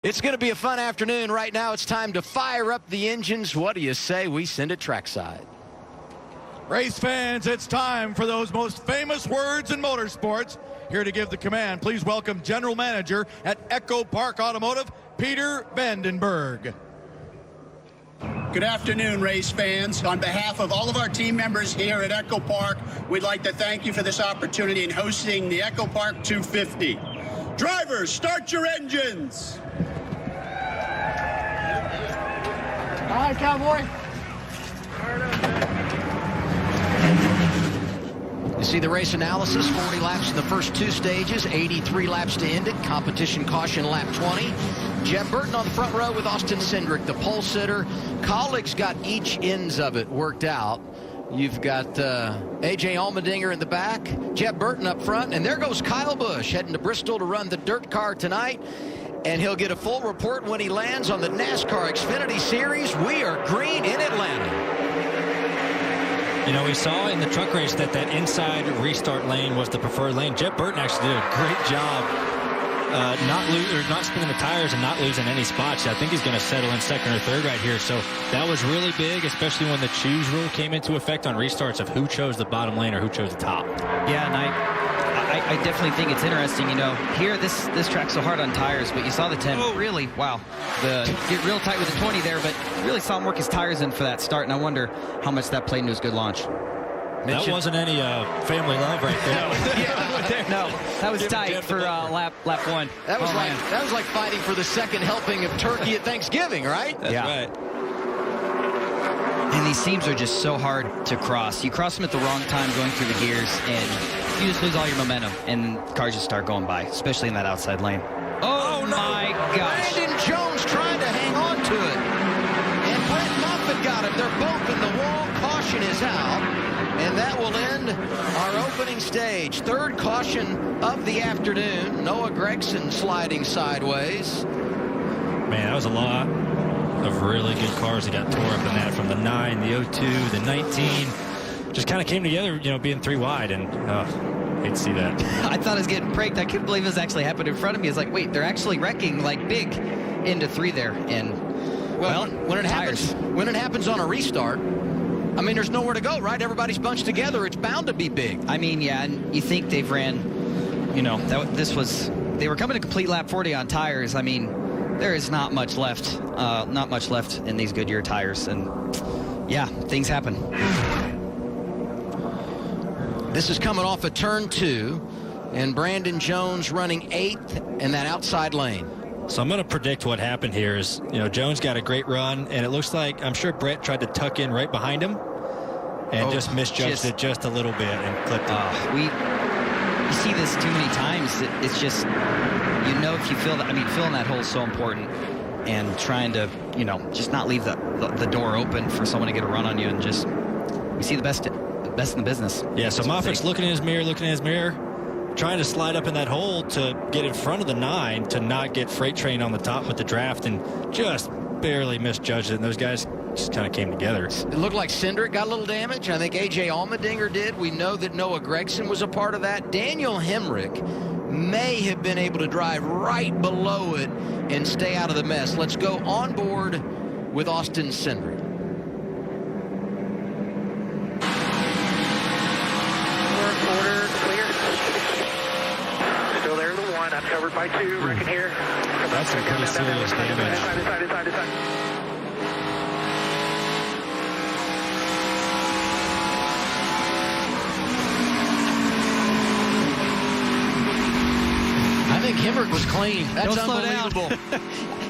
It's going to be a fun afternoon. Right now, it's time to fire up the engines. What do you say we send it trackside? Race fans, it's time for those most famous words in motorsports. Here to give the command, please welcome General Manager at EchoPark Automotive, Peter Vandenberg. Good afternoon, race fans. On behalf of all of our team members here at EchoPark, we'd like to thank you for this opportunity in hosting the EchoPark 250. Drivers, start your engines. All right, cowboy. You see the race analysis, 40 laps in the first two stages, 83 laps to end it. Competition caution lap 20. Jeff Burton on the front row with Austin Cindric, the pole sitter. Colleagues got each ends of it worked out. You've got A.J. Allmendinger in the back, Jeff Burton up front, and there goes Kyle Busch heading to Bristol to run the dirt car tonight. And he'll get a full report when he lands on the NASCAR Xfinity Series. We are green in Atlanta. You know, we saw in the truck race that inside restart lane was the preferred lane. Jeff Burton actually did a great job not spinning the tires and not losing any spots. I think he's going to settle in second or third right here. So that was really big, especially when the choose rule came into effect on restarts of who chose the bottom lane or who chose the top. Yeah, and I definitely think it's interesting. You know, here this track's so hard on tires, but you saw the 10 really, wow, get real tight with the 20 there, but really saw him work his tires in for that start, and I wonder how much that played into his good launch. That wasn't any family love right there. No, that was tight for lap one. That was like fighting for the second helping of turkey at Thanksgiving, right? That's right. And these seams are just so hard to cross. You cross them at the wrong time going through the gears, and you just lose all your momentum, and cars just start going by, especially in that outside lane. Oh no. My gosh. Brandon Jones trying to hang on to it. And Brent Moffitt got him. They're both in the wall. Caution is out. And that will end our opening stage. Third caution of the afternoon. Noah Gragson sliding sideways. Man, that was a lot of really good cars that got tore up in that, from the 9, the 02, the 19. Just kind of came together, you know, being three wide, and hate to see that. I thought I was getting braked. I couldn't believe this actually happened in front of me. It's like, wait, they're actually wrecking like big into three there. And well, when it happens on a restart, I mean, there's nowhere to go, right? Everybody's bunched together. It's bound to be big. I mean, yeah, and you think they've ran, you know, they were coming to complete lap 40 on tires. I mean, there is not much left in these Goodyear tires, and yeah, things happen. This is coming off of turn 2, and Brandon Jones running 8th in that outside lane. So I'm going to predict what happened here is, you know, Jones got a great run, and it looks like, I'm sure Brett tried to tuck in right behind him and just misjudged it just a little bit and clipped it. You see this too many times. It's just, you know, if you feel that, I mean, filling that hole is so important, and trying to, you know, just not leave the door open for someone to get a run on you, and just, we see the best in the business. Yeah, so Moffitt's looking in his mirror, trying to slide up in that hole to get in front of the 9 to not get Freight Train on the top with the draft, and just barely misjudged it, and those guys just kind of came together. It looked like Cindric got a little damage. I think A.J. Allmendinger did. We know that Noah Gragson was a part of that. Daniel Hemric may have been able to drive right below it and stay out of the mess. Let's go on board with Austin Cindric. Order clear. Still there in the 1. I'm covered by 2. Wrecking here. That's some pretty serious damage. Inside. I think Hemric was clean. That's unbelievable.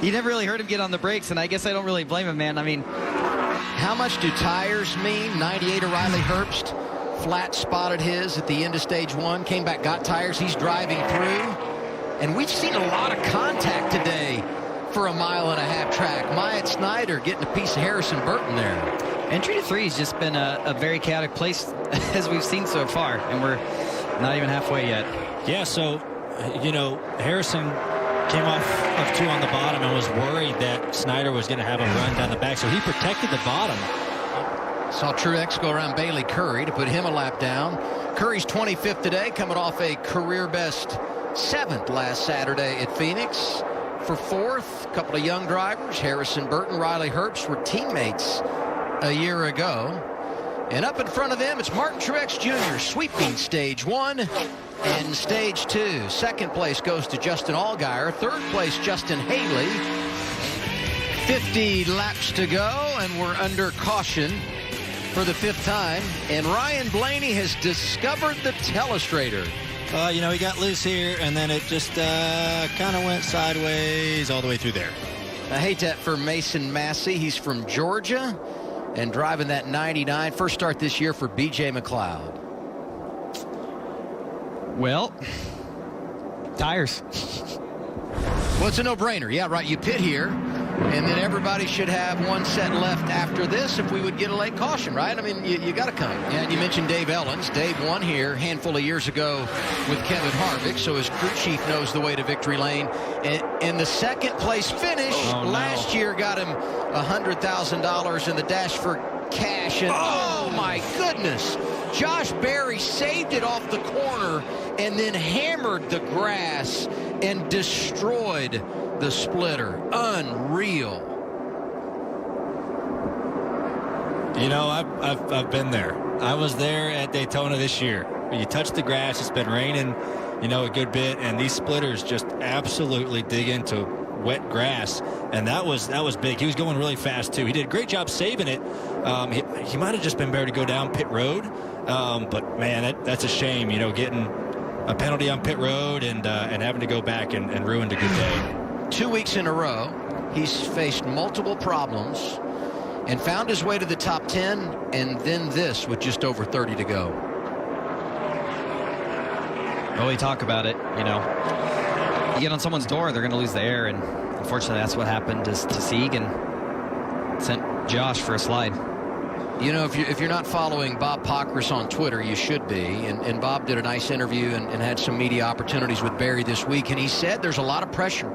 You never really heard him get on the brakes, and I guess I don't really blame him, man. I mean, how much do tires mean? 98 O'Reilly Herbst. Flat spotted his at the end of stage 1, came back, got tires. He's driving through, and we've seen a lot of contact today for a 1.5 mile track. Myatt Snyder getting a piece of Harrison Burton there. Entry to 3 has just been a very chaotic place as we've seen so far, and we're not even halfway yet. Yeah, so, you know, Harrison came off of 2 on the bottom and was worried that Snyder was going to have a run down the back, so he protected the bottom. Saw Truex go around Bailey Curry to put him a lap down. Curry's 25th today, coming off a career best 7th last Saturday at Phoenix. for fourth. A couple of young drivers, Harrison Burton, Riley Herbst, were teammates a year ago. And up in front of them, it's Martin Truex Jr. sweeping stage 1 and stage 2. Second place goes to Justin Allgaier. Third place, Justin Haley. 50 laps to go, and we're under caution for the 5th time. And Ryan Blaney has discovered the telestrator. You know, he got loose here, and then it just kind of went sideways all the way through there. I hate that for Mason Massey. He's from Georgia and driving that 99. First start this year for B.J. McLeod. Well, tires. Well, it's a no-brainer. Yeah, right. You pit here, and then everybody should have one set left after this if we would get a late caution, right? I mean, you got to come. Yeah, and you mentioned Dave Ellens. Dave won here a handful of years ago with Kevin Harvick, so his crew chief knows the way to victory lane. And the second place finish last year got him $100,000 in the dash for cash. And oh my goodness, Josh Berry saved it off the corner and then hammered the grass and destroyed the splitter. Unreal. You know, I've been there. I was there at Daytona this year. You touch the grass, it's been raining, you know, a good bit, and these splitters just absolutely dig into wet grass, and that was big. He was going really fast too. He did a great job saving it. He might have just been better to go down pit road, but man, that's a shame, you know, getting a penalty on pit road and having to go back and ruined a good day. 2 weeks in a row, he's faced multiple problems and found his way to the top 10, and then this with just over 30 to go. Well, we talk about it, you know. You get on someone's door, they're going to lose the air, and unfortunately that's what happened to Sieg and sent Josh for a slide. You know, if you're not following Bob Pockris on Twitter, you should be. And Bob did a nice interview and had some media opportunities with Barry this week. And he said there's a lot of pressure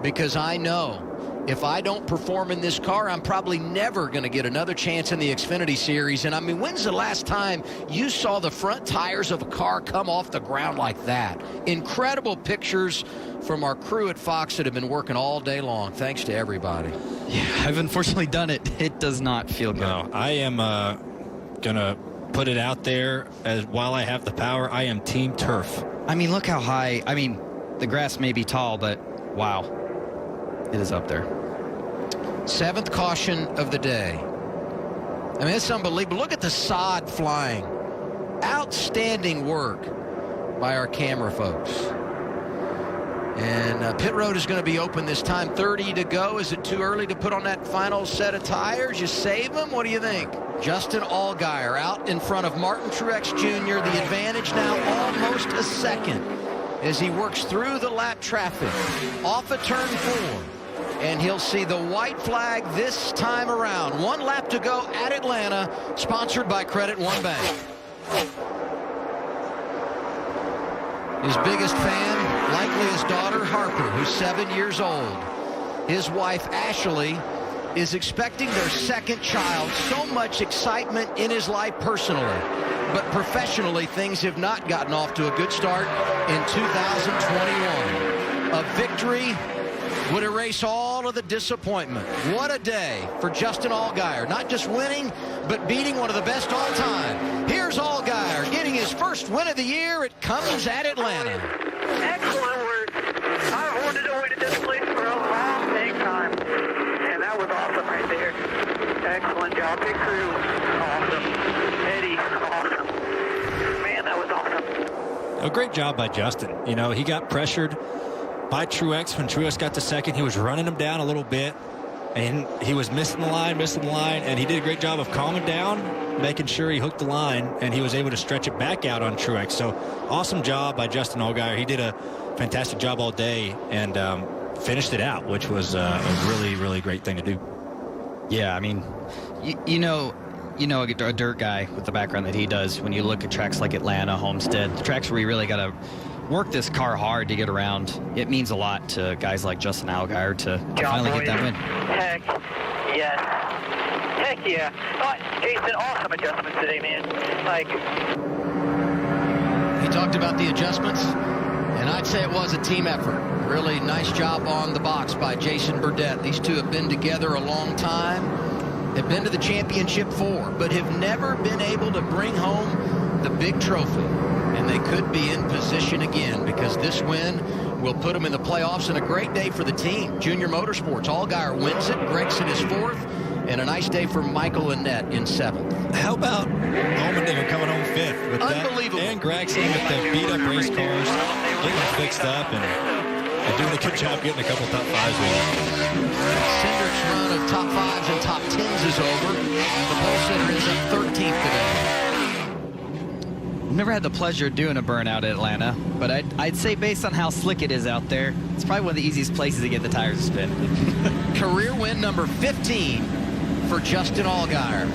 because I know if I don't perform in this car, I'm probably never going to get another chance in the Xfinity Series. And I mean, when's the last time you saw the front tires of a car come off the ground like that? Incredible pictures from our crew at Fox that have been working all day long. Thanks to everybody. Yeah, I've unfortunately done it. It does not feel good. No, I am going to put it out there as while I have the power, I am team turf. I mean, look how high. I mean, the grass may be tall, but wow. It is up there. 7th caution of the day. I mean, it's unbelievable. Look at the sod flying. Outstanding work by our camera folks. And pit road is going to be open this time. 30 to go. Is it too early to put on that final set of tires? You save them? What do you think? Justin Allgaier out in front of Martin Truex Jr. The advantage now almost a second as he works through the lap traffic. Off of turn 4. And he'll see the white flag this time around. 1 lap to go at Atlanta, sponsored by Credit One Bank. His biggest fan, likely his daughter Harper, who's 7 years old. His wife Ashley is expecting their 2nd child. So much excitement in his life personally. But professionally, things have not gotten off to a good start in 2021. A victory would erase all of the disappointment. What a day for Justin Allgaier. Not just winning, but beating one of the best all time. Here's Allgaier getting his first win of the year. It comes at Atlanta. Excellent work. I've wanted to win at this place for a long time. And that was awesome right there. Excellent job. Big crew. Awesome. Eddie, awesome. Man, that was awesome. A great job by Justin. You know, he got pressured by Truex. When Truex got to 2nd, he was running him down a little bit, and he was missing the line, and he did a great job of calming down, making sure he hooked the line, and he was able to stretch it back out on Truex. So awesome job by Justin Allgaier. He did a fantastic job all day and finished it out, which was a really, really great thing to do. Yeah, I mean, you know a dirt guy with the background that he does, when you look at tracks like Atlanta, Homestead, the tracks where you really got to work this car hard to get around, it means a lot to guys like Justin Allgaier to finally get that win. Heck yes. Heck yeah. Oh, Jason, awesome adjustments today, man. Like, He talked about the adjustments, and I'd say it was a team effort. Really nice job on the box by Jason Burdett. These two have been together a long time, have been to the championship 4, but have never been able to bring home the big trophy. And they could be in position again, because this win will put them in the playoffs, and a great day for the team. Junior Motorsports, Allgaier wins it. Gragson is 4th, and a nice day for Michael Annette in 7th. How about Allmendinger coming home 5th? With Unbelievable. That, and Gragson with the beat-up race cars, getting them fixed up, and doing a good job getting a couple top 5s with it. Cindric's run of top 5s and top 10s is over. The pole sitter is up 13th today. I've never had the pleasure of doing a burnout at Atlanta, but I'd say based on how slick it is out there, it's probably one of the easiest places to get the tires to spin. Career win number 15 for Justin Allgaier.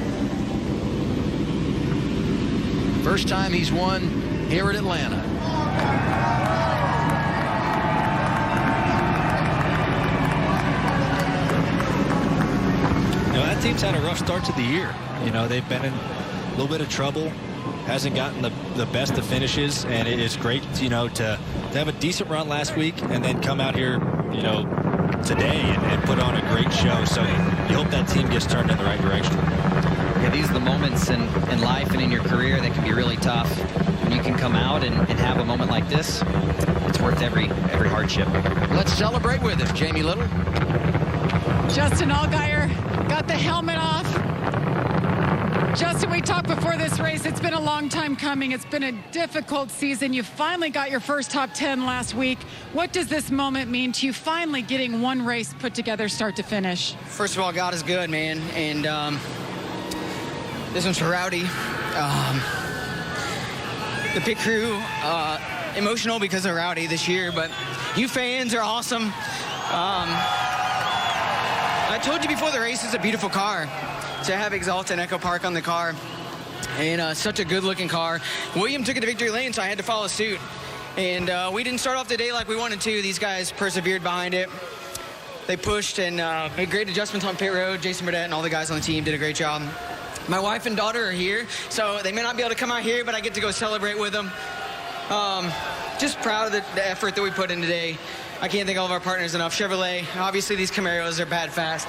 First time he's won here at Atlanta. You know, that team's had a rough start to the year. You know, they've been in a little bit of trouble. Hasn't gotten the best of finishes, and it is great, you know, to have a decent run last week and then come out here, you know, today and put on a great show. So you hope that team gets turned in the right direction. Yeah, these are the moments in life and in your career that can be really tough. When you can come out and have a moment like this, it's worth every hardship. Let's celebrate with him, Jamie Little. Justin Allgaier got the helmet off. Justin, we talked before this race. It's been a long time coming. It's been a difficult season. You finally got your first top 10 last week. What does this moment mean to you, finally getting one race put together start to finish? First of all, God is good, man. And this one's for Rowdy. The pit crew, emotional because of Rowdy this year, but you fans are awesome. I told you before the race, it's a beautiful car. To have Exalta and EchoPark on the car, and such a good-looking car. William took it to victory lane, so I had to follow suit. And we didn't start off the day like we wanted to. These guys persevered behind it. They pushed and made great adjustments on pit road. Jason Burdett and all the guys on the team did a great job. My wife and daughter are here, so they may not be able to come out here, but I get to go celebrate with them. Just proud of the effort that we put in today. I can't thank all of our partners enough. Chevrolet, obviously these Camaros are bad fast.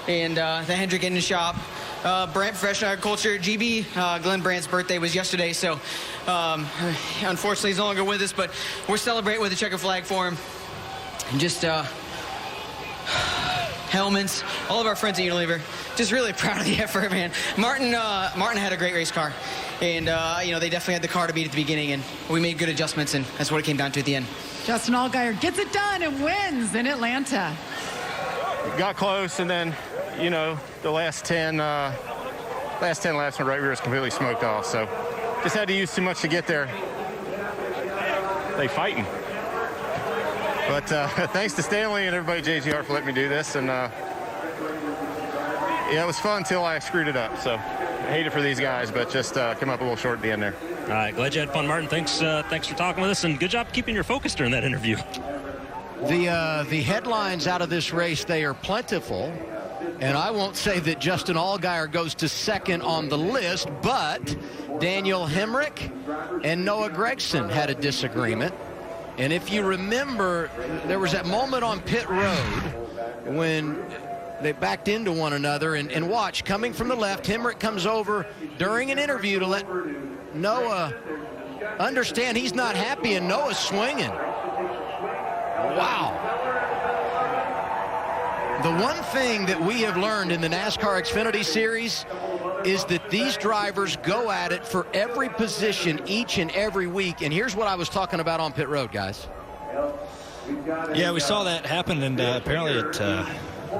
And the Hemric Engine Shop, Brant Professional Agriculture, GB, Glenn Brandt's birthday was yesterday, so unfortunately he's no longer with us, but we're celebrating with a checker flag for him. And just helmets, all of our friends at Unilever, just really proud of the effort, man. Martin had a great race car, and you know, they definitely had the car to beat at the beginning, and we made good adjustments, and that's what it came down to at the end. Justin Allgaier gets it done and wins in Atlanta. Got close, and then, you know, the last 10 laps, my right rear was completely smoked off. So just had to use too much to get there. They fighting. But thanks to Stanley and everybody at JGR for letting me do this. And yeah, it was fun until I screwed it up. So I hate it for these guys, but just come up a little short at the end there. All right, glad you had fun, Martin. Thanks for talking with us, and good job keeping your focus during that interview. The headlines out of this race, they are plentiful. And I won't say that Justin Allgaier goes to second on the list, but Daniel Hemric and Noah Gragson had a disagreement. And if you remember, there was that moment on pit road when they backed into one another. And watch, coming from the left, Hemric comes over during an interview to let Noah understand he's not happy, and Noah's swinging. Wow. The one thing that we have learned in the NASCAR Xfinity Series is that these drivers go at it for every position each and every week. And here's what I was talking about on pit road, guys. Yeah, we saw that happen, and apparently it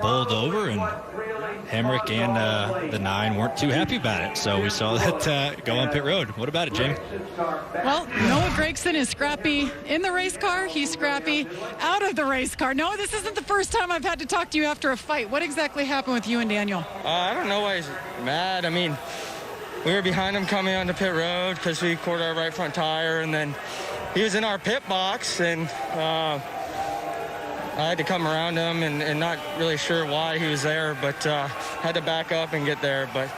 bowled over, and Hemric and the 9 weren't too happy about it. So we saw that go on pit road. What about it, Jamie? Well, Noah Gragson is scrappy in the race car. He's scrappy out of the race car. Noah, this isn't the first time I've had to talk to you after a fight. What exactly happened with you and Daniel? I don't know why he's mad. I mean, we were behind him coming onto pit road because we caught our right front tire, and then he was in our pit box, and I had to come around him and not really sure why he was there, but had to back up and get there. But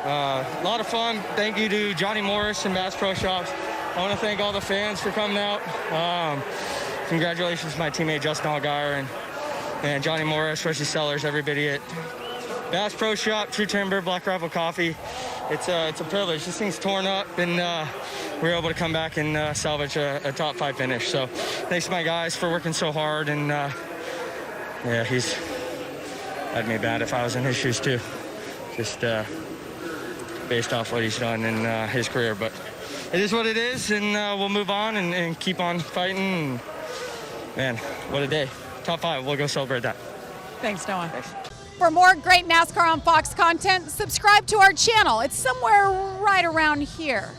a lot of fun. Thank you to Johnny Morris and Bass Pro Shops. I want to thank all the fans for coming out. congratulations to my teammate Justin Allgaier and Johnny Morris, Rusty Sellers, everybody at Bass Pro Shop, True Timber, Black Rifle Coffee. It's a privilege. This thing's torn up, and we were able to come back and salvage a top 5 finish. So thanks to my guys for working so hard, and yeah, that'd be bad if I was in his shoes too, just based off what he's done in his career. But it is what it is, and we'll move on and keep on fighting. Man, what a day. Top 5, we'll go celebrate that. Thanks, Noah. Thanks. For more great NASCAR on Fox content, subscribe to our channel. It's somewhere right around here.